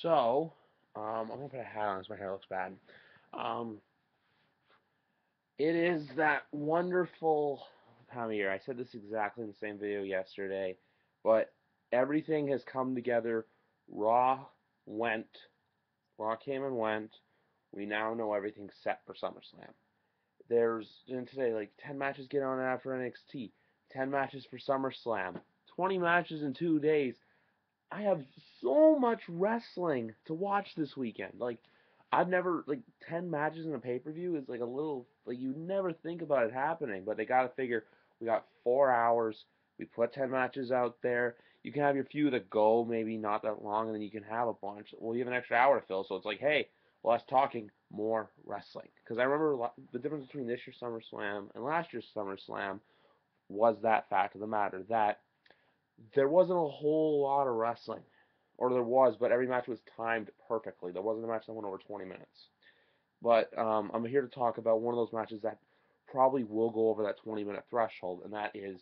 So, I'm gonna put a hat on because my hair looks bad. Um, it is that wonderful time of year. I said this exactly in the same video yesterday, but everything has come together. Raw went, Raw came and went. We now know everything's set for SummerSlam. There's and today like 10 matches get on after NXT, 10 matches for SummerSlam, 20 matches in 2 days. I have so much wrestling to watch this weekend. Like, I've never, like, 10 matches in a pay-per-view is like a little, like, you never think about it happening, but they gotta figure we got 4 hours, we put 10 matches out there. You can have your few that go maybe not that long, and then you can have a bunch. Well, you have an extra hour to fill, so it's like, hey, less talking, more wrestling. Because I remember the difference between this year's SummerSlam and last year's SummerSlam was that fact of the matter that there wasn't a whole lot of wrestling. Or there was, but every match was timed perfectly. There wasn't a match that went over 20 minutes. But I'm here to talk about one of those matches that probably will go over that 20-minute threshold, and that is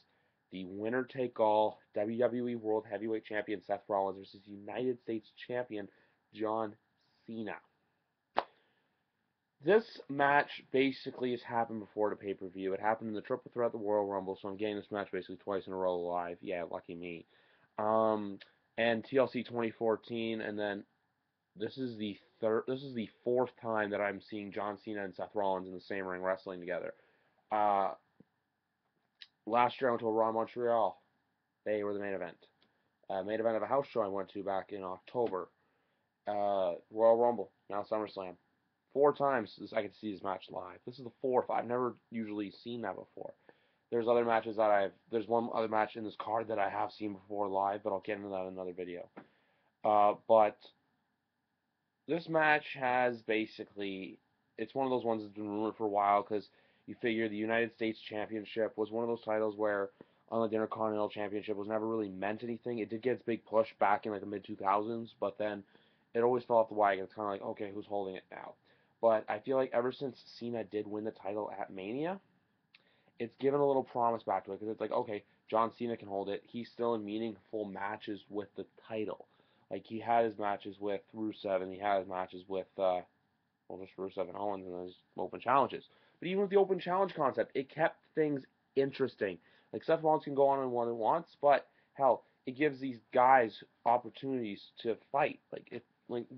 the winner-take-all WWE World Heavyweight Champion Seth Rollins versus United States Champion John Cena. This match basically has happened before the pay-per-view. It happened in the Triple Threat the Royal Rumble, so I'm getting this match basically twice in a row live. Yeah, lucky me. Um, and TLC 2014, and then this is the fourth time that I'm seeing John Cena and Seth Rollins in the same ring wrestling together. Uh, Last year I went to a Raw Montreal. They were the main event. Main event of a house show I went to back in October. Royal Rumble, now SummerSlam. Four times I could see this match live. This is the fourth. I've never usually seen that before. There's one other match in this card that I have seen before live, but I'll get into that in another video. But this match has basically, it's one of those ones that's been rumored for a while because you figure the United States Championship was one of those titles where, unlike the Intercontinental Championship, was never really meant anything. It did get its big push back in like the mid 2000s, but then it always fell off the wagon. It's kind of like, okay, who's holding it now? But I feel like ever since Cena did win the title at Mania, it's given a little promise back to it because it's like, okay, John Cena can hold it. He's still in meaningful matches with the title. Like he had his matches with Rusev and he had his matches with just Rusev and Owens and his open challenges. But even with the open challenge concept, it kept things interesting. Like Seth Rollins can go on and one he wants, but hell, it gives these guys opportunities to fight. Like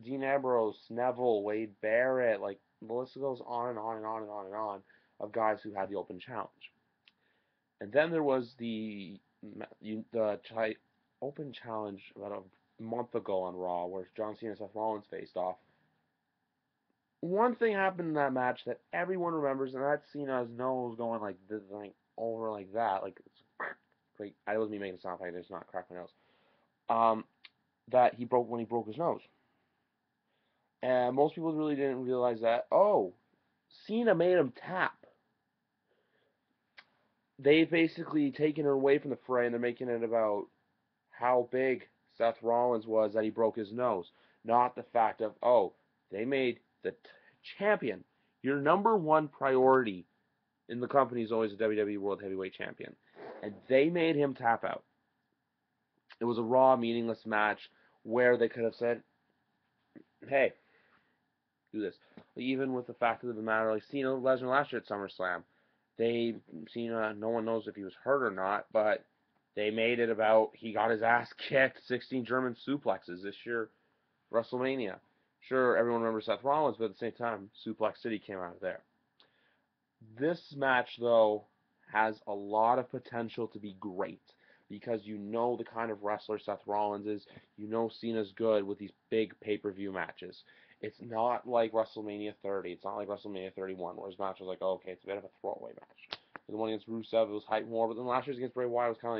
Dean Ambrose, Neville, Wade Barrett, like the list goes on and on and on and on and on of guys who had the open challenge. And then there was the open challenge about a month ago on Raw, where John Cena and Seth Rollins faced off. One thing happened in that match that everyone remembers, and that's Cena's nose going like this, like over like that, like it's great. I wasn't me making a sound effect; I just not crack my nose. Um, that he broke when he broke his nose, and most people really didn't realize that. Oh, Cena made him tap. They've basically taken her away from the fray, and they're making it about how big Seth Rollins was that he broke his nose, not the fact of, oh, they made the champion. Your number one priority in the company is always the WWE World Heavyweight Champion. And they made him tap out. It was a raw, meaningless match where they could have said, hey, do this. Even with the fact of the matter, like Cena Lesnar last year at SummerSlam, Cena, no one knows if he was hurt or not, but they made it about he got his ass kicked, 16 German suplexes this year, WrestleMania. Sure, everyone remembers Seth Rollins, but at the same time, Suplex City came out of there. This match, though, has a lot of potential to be great because you know the kind of wrestler Seth Rollins is. You know Cena's good with these big pay-per-view matches. It's not like WrestleMania 30. It's not like WrestleMania 31, where his match was like, oh, okay, it's a bit of a throwaway match. The one against Rusev, it was hyped more, but then last year's against Bray Wyatt was kind of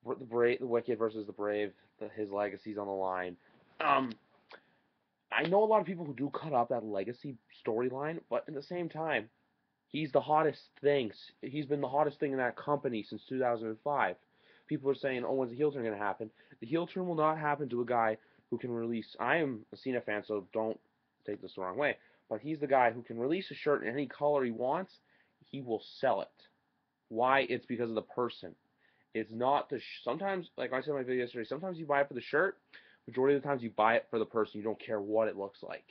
like the Wicked versus the Brave. His legacy's on the line. I know a lot of people who do cut up that legacy storyline, but at the same time, he's the hottest thing. He's been the hottest thing in that company since 2005. People are saying, oh, when's the heel turn going to happen? The heel turn will not happen to a guy who can release. I am a Cena fan, so don't take this the wrong way. But he's the guy who can release a shirt in any color he wants. He will sell it. Why? It's because of the person. It's not the. Sometimes, like I said in my video yesterday, sometimes you buy it for the shirt, majority of the times you buy it for the person. You don't care what it looks like.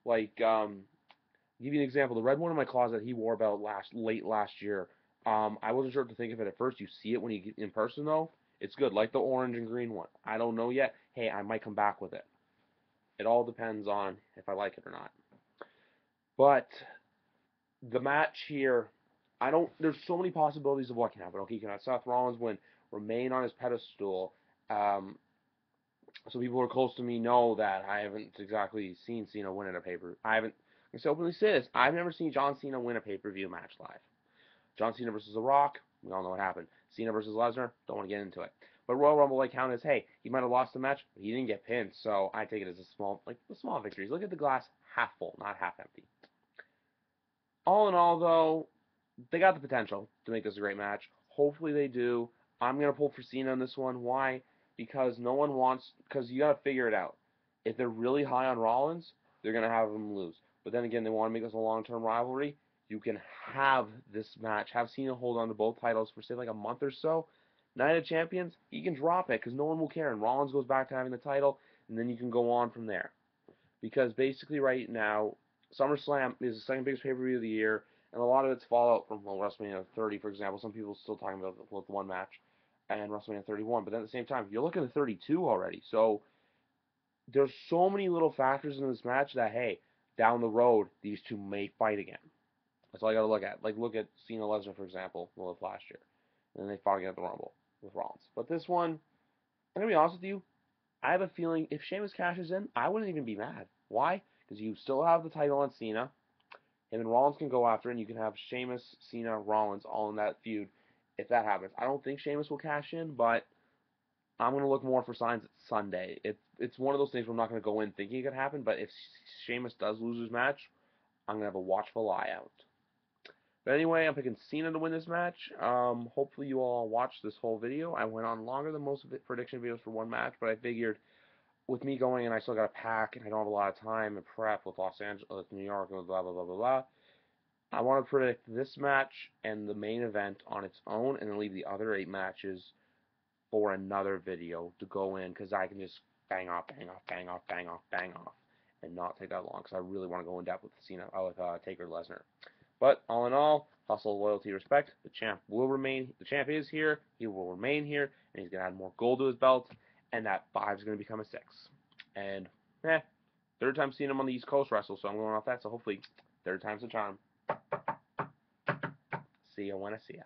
Like, give you an example. The red one in my closet he wore about late last year. I wasn't sure what to think of it at first. You see it when you get in person though. It's good. Like the orange and green one. I don't know yet. Hey, I might come back with it. It all depends on if I like it or not. But the match here, I don't. There's so many possibilities of what can happen. Okay, you can have Seth Rollins win, remain on his pedestal. Um, so people who are close to me know that I haven't exactly seen Cena win at a pay-per. I haven't. I can openly say this. I've never seen John Cena win a pay-per-view match live. John Cena versus The Rock, we all know what happened. Cena versus Lesnar, don't want to get into it. But Royal Rumble I count as, hey, he might have lost the match, but he didn't get pinned, so I take it as a small, like the small victories. Look at the glass half full, not half empty. All in all, though, they got the potential to make this a great match. Hopefully they do. I'm gonna pull for Cena on this one. Why? Because no one wants. Because you gotta figure it out. If they're really high on Rollins, they're gonna have him lose. But then again, they want to make this a long-term rivalry. You can have this match, have Cena hold on to both titles for say like a month or so. Night of Champions, he can drop it because no one will care, and Rollins goes back to having the title, and then you can go on from there. Because basically right now, SummerSlam is the second biggest pay-per-view of the year, and a lot of it's fallout from WrestleMania 30, for example. Some people are still talking about the one match, and WrestleMania 31. But then at the same time, you're looking at 32 already. So there's so many little factors in this match that, hey, down the road, these two may fight again. That's all you got to look at. Like, look at Cena Lesnar, for example, last year. And then they fought again at the Rumble with Rollins. But this one, I'm going to be honest with you, I have a feeling if Sheamus cashes in, I wouldn't even be mad. Why? Because you still have the title on Cena. Him and Rollins can go after it, and you can have Sheamus, Cena, Rollins all in that feud if that happens. I don't think Sheamus will cash in, but I'm going to look more for signs at Sunday. It's one of those things where I'm not going to go in thinking it could happen, but if Sheamus does lose his match, I'm going to have a watchful eye out. But anyway, I'm picking Cena to win this match. Hopefully you all watched this whole video. I went on longer than most of the prediction videos for one match, but I figured with me going and I still got to pack and I don't have a lot of time and prep with Los Angeles, New York, and blah, blah, blah, blah, blah. I want to predict this match and the main event on its own and then leave the other 8 matches for another video to go in because I can just bang off, bang off, bang off, bang off, bang off and not take that long because I really want to go in depth with Cena, with Taker Lesnar. But all in all, hustle, loyalty, respect. The champ will remain. The champ is here. He will remain here, and he's gonna add more gold to his belt, and that 5 is gonna become a 6. And third time seeing him on the East Coast wrestle, so I'm going off that. So hopefully, third time's the charm. See ya when I see ya.